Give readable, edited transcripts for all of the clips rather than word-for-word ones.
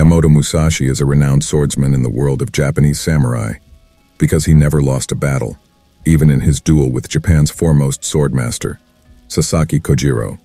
Miyamoto Musashi is a renowned swordsman in the world of Japanese samurai because he never lost a battle, even in his duel with Japan's foremost swordmaster, Sasaki Kojiro.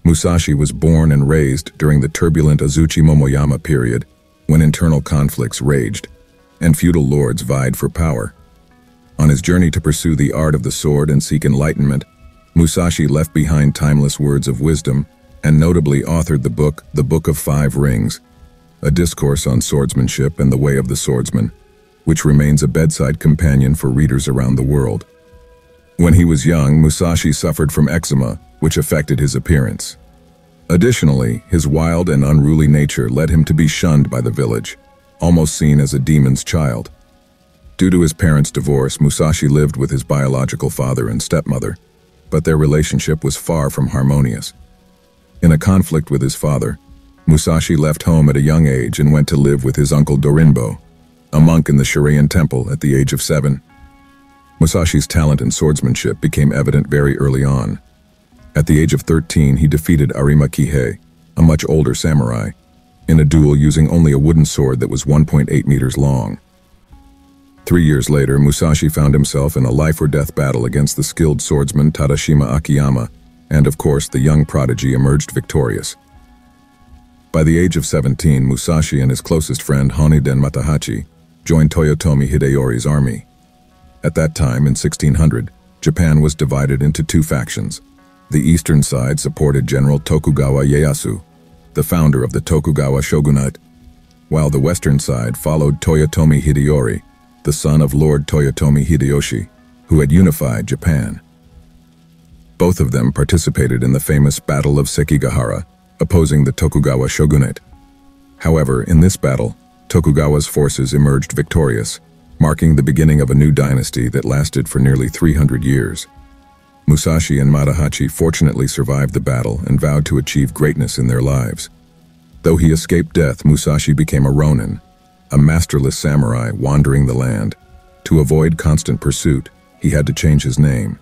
Musashi was born and raised during the turbulent Azuchi Momoyama period, when internal conflicts raged and feudal lords vied for power. On his journey to pursue the art of the sword and seek enlightenment, Musashi left behind timeless words of wisdom and notably authored The Book of Five Rings, a discourse on swordsmanship and the way of the swordsman, which remains a bedside companion for readers around the world. When he was young, Musashi suffered from eczema, which affected his appearance. Additionally, his wild and unruly nature led him to be shunned by the village, almost seen as a demon's child. Due to his parents' divorce, Musashi lived with his biological father and stepmother, but their relationship was far from harmonious. In a conflict with his father, Musashi left home at a young age and went to live with his uncle Dorinbo, a monk in the Shirei temple, at the age of 7. Musashi's talent in swordsmanship became evident very early on. At the age of 13, he defeated Arima Kihei, a much older samurai, in a duel using only a wooden sword that was 1.8 meters long. 3 years later, Musashi found himself in a life-or-death battle against the skilled swordsman Tadashima Akiyama, and of course the young prodigy emerged victorious. By the age of 17, Musashi and his closest friend Honiden Matahachi joined Toyotomi Hideyori's army. At that time, in 1600, Japan was divided into two factions. The eastern side supported General Tokugawa Ieyasu, the founder of the Tokugawa shogunate, while the western side followed Toyotomi Hideyori, the son of Lord Toyotomi Hideyoshi, who had unified Japan. Both of them participated in the famous Battle of Sekigahara, opposing the Tokugawa shogunate. However, in this battle, Tokugawa's forces emerged victorious, marking the beginning of a new dynasty that lasted for nearly 300 years. Musashi and Matahachi fortunately survived the battle and vowed to achieve greatness in their lives. Though he escaped death, Musashi became a ronin, a masterless samurai wandering the land. To avoid constant pursuit, he had to change his name.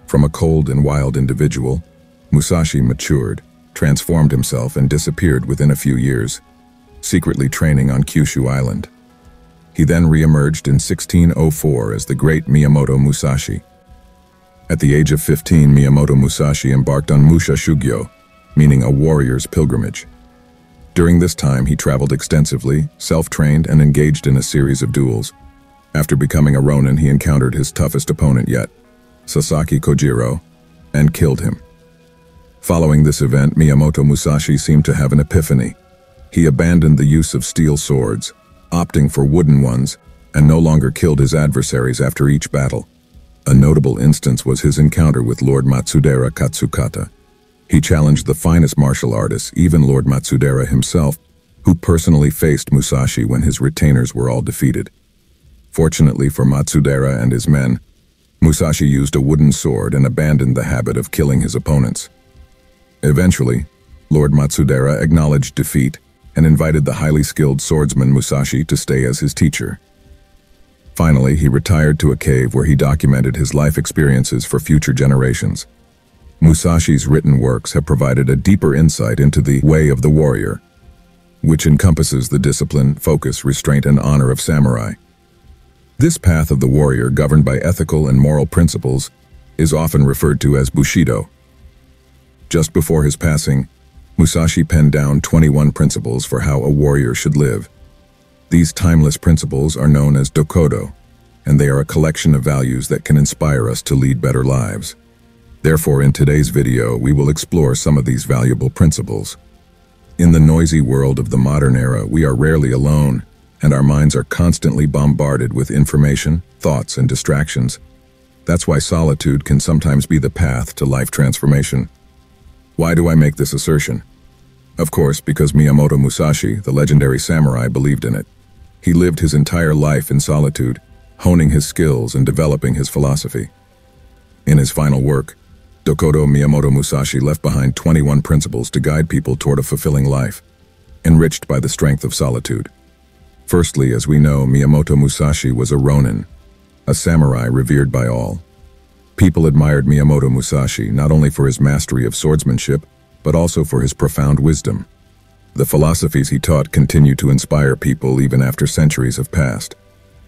From a cold and wild individual, Musashi matured, transformed himself, and disappeared within a few years, secretly training on Kyushu Island. He then re-emerged in 1604 as the great Miyamoto Musashi. At the age of 15, Miyamoto Musashi embarked on Musha Shugyo, meaning a warrior's pilgrimage. During this time, he traveled extensively, self-trained, and engaged in a series of duels. After becoming a ronin, he encountered his toughest opponent yet, Sasaki Kojiro, and killed him. Following this event, Miyamoto Musashi seemed to have an epiphany. He abandoned the use of steel swords, opting for wooden ones, and no longer killed his adversaries after each battle. A notable instance was his encounter with Lord Matsudera Katsukata. He challenged the finest martial artists, even Lord Matsudera himself, who personally faced Musashi when his retainers were all defeated. Fortunately for Matsudera and his men, Musashi used a wooden sword and abandoned the habit of killing his opponents. Eventually, Lord Matsudera acknowledged defeat and invited the highly skilled swordsman Musashi to stay as his teacher. Finally, he retired to a cave where he documented his life experiences for future generations. Musashi's written works have provided a deeper insight into the way of the warrior, which encompasses the discipline, focus, restraint, and honor of samurai. This path of the warrior, governed by ethical and moral principles, is often referred to as Bushido. Just before his passing, Musashi penned down 21 principles for how a warrior should live. These timeless principles are known as Dokodo, and they are a collection of values that can inspire us to lead better lives. Therefore, in today's video, we will explore some of these valuable principles. In the noisy world of the modern era, we are rarely alone, and our minds are constantly bombarded with information, thoughts, and distractions. That's why solitude can sometimes be the path to life transformation. Why do I make this assertion? Of course, because Miyamoto Musashi, the legendary samurai, believed in it. He lived his entire life in solitude, honing his skills and developing his philosophy. In his final work, Dokodo, Miyamoto Musashi left behind 21 principles to guide people toward a fulfilling life, enriched by the strength of solitude. Firstly, as we know, Miyamoto Musashi was a ronin, a samurai revered by all. People admired Miyamoto Musashi not only for his mastery of swordsmanship, but also for his profound wisdom. The philosophies he taught continue to inspire people even after centuries have passed.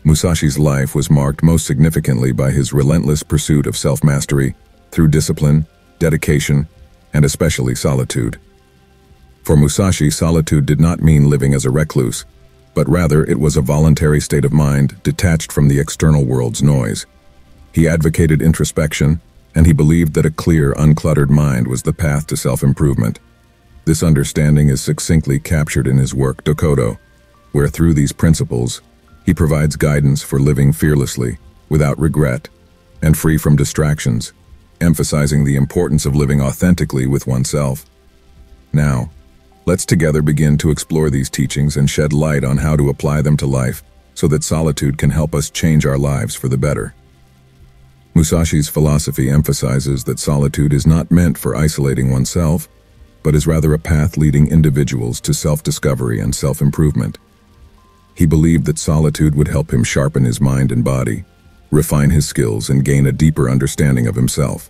Musashi's life was marked most significantly by his relentless pursuit of self-mastery through discipline, dedication, and especially solitude. For Musashi, solitude did not mean living as a recluse, but rather it was a voluntary state of mind detached from the external world's noise. He advocated introspection, and he believed that a clear, uncluttered mind was the path to self-improvement. This understanding is succinctly captured in his work Dokodo, where through these principles, he provides guidance for living fearlessly, without regret, and free from distractions, emphasizing the importance of living authentically with oneself. Now, let's together begin to explore these teachings and shed light on how to apply them to life so that solitude can help us change our lives for the better. Musashi's philosophy emphasizes that solitude is not meant for isolating oneself, but is rather a path leading individuals to self-discovery and self-improvement. He believed that solitude would help him sharpen his mind and body, refine his skills, and gain a deeper understanding of himself.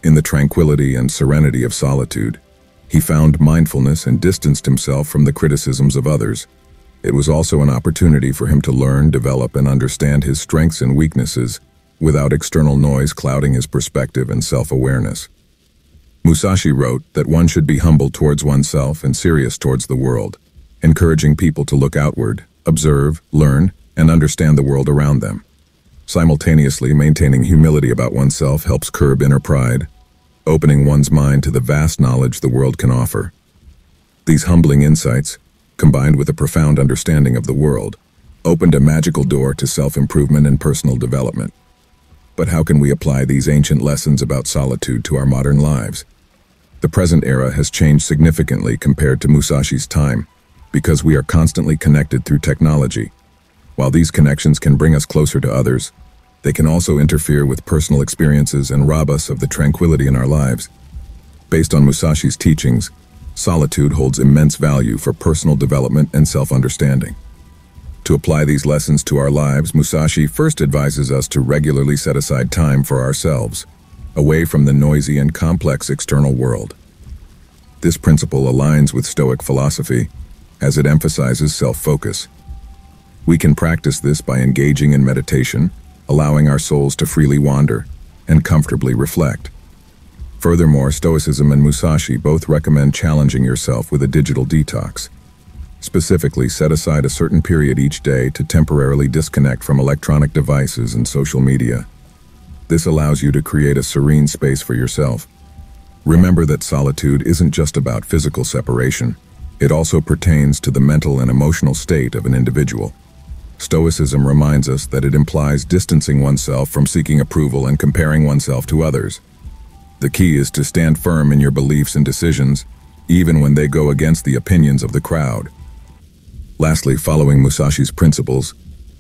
In the tranquility and serenity of solitude, he found mindfulness and distanced himself from the criticisms of others. It was also an opportunity for him to learn, develop, and understand his strengths and weaknesses without external noise clouding his perspective and self-awareness. Musashi wrote that one should be humble towards oneself and serious towards the world, encouraging people to look outward, observe, learn, and understand the world around them. Simultaneously, maintaining humility about oneself helps curb inner pride, opening one's mind to the vast knowledge the world can offer. These humbling insights, combined with a profound understanding of the world, opened a magical door to self-improvement and personal development. But how can we apply these ancient lessons about solitude to our modern lives? The present era has changed significantly compared to Musashi's time, because we are constantly connected through technology. While these connections can bring us closer to others, they can also interfere with personal experiences and rob us of the tranquility in our lives. Based on Musashi's teachings, solitude holds immense value for personal development and self-understanding. To apply these lessons to our lives, Musashi first advises us to regularly set aside time for ourselves, away from the noisy and complex external world. This principle aligns with Stoic philosophy, as it emphasizes self-focus. We can practice this by engaging in meditation, allowing our souls to freely wander, and comfortably reflect. Furthermore, Stoicism and Musashi both recommend challenging yourself with a digital detox. Specifically, set aside a certain period each day to temporarily disconnect from electronic devices and social media. This allows you to create a serene space for yourself. Remember that solitude isn't just about physical separation. It also pertains to the mental and emotional state of an individual. Stoicism reminds us that it implies distancing oneself from seeking approval and comparing oneself to others. The key is to stand firm in your beliefs and decisions, even when they go against the opinions of the crowd. Lastly, following Musashi's principles,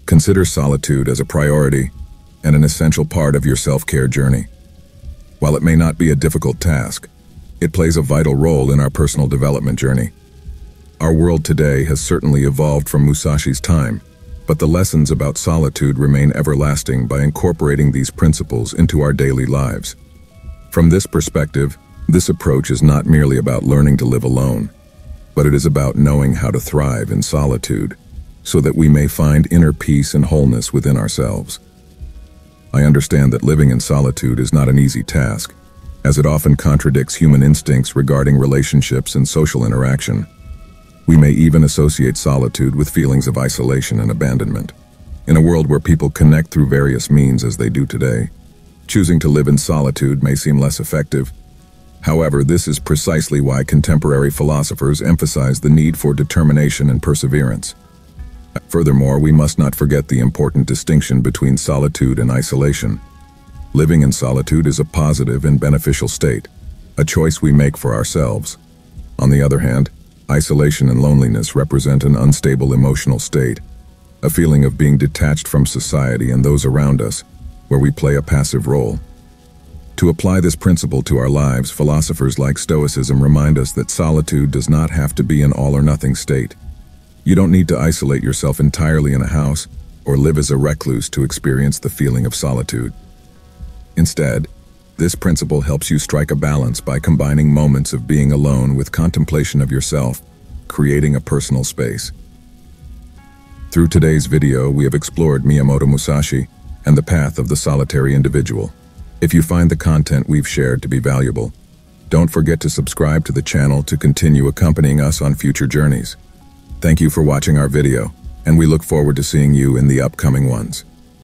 consider solitude as a priority and an essential part of your self-care journey. While it may not be a difficult task, it plays a vital role in our personal development journey. Our world today has certainly evolved from Musashi's time, but the lessons about solitude remain everlasting by incorporating these principles into our daily lives. From this perspective, this approach is not merely about learning to live alone, but it is about knowing how to thrive in solitude, so that we may find inner peace and wholeness within ourselves. I understand that living in solitude is not an easy task, as it often contradicts human instincts regarding relationships and social interaction. We may even associate solitude with feelings of isolation and abandonment. In a world where people connect through various means as they do today, choosing to live in solitude may seem less effective. However, this is precisely why contemporary philosophers emphasize the need for determination and perseverance. Furthermore, we must not forget the important distinction between solitude and isolation. Living in solitude is a positive and beneficial state, a choice we make for ourselves. On the other hand, isolation and loneliness represent an unstable emotional state, a feeling of being detached from society and those around us, where we play a passive role. To apply this principle to our lives, philosophers like Stoicism remind us that solitude does not have to be an all-or-nothing state. You don't need to isolate yourself entirely in a house or live as a recluse to experience the feeling of solitude. Instead, this principle helps you strike a balance by combining moments of being alone with contemplation of yourself, creating a personal space. Through today's video, we have explored Miyamoto Musashi and the path of the solitary individual. If you find the content we've shared to be valuable, don't forget to subscribe to the channel to continue accompanying us on future journeys. Thank you for watching our video, and we look forward to seeing you in the upcoming ones.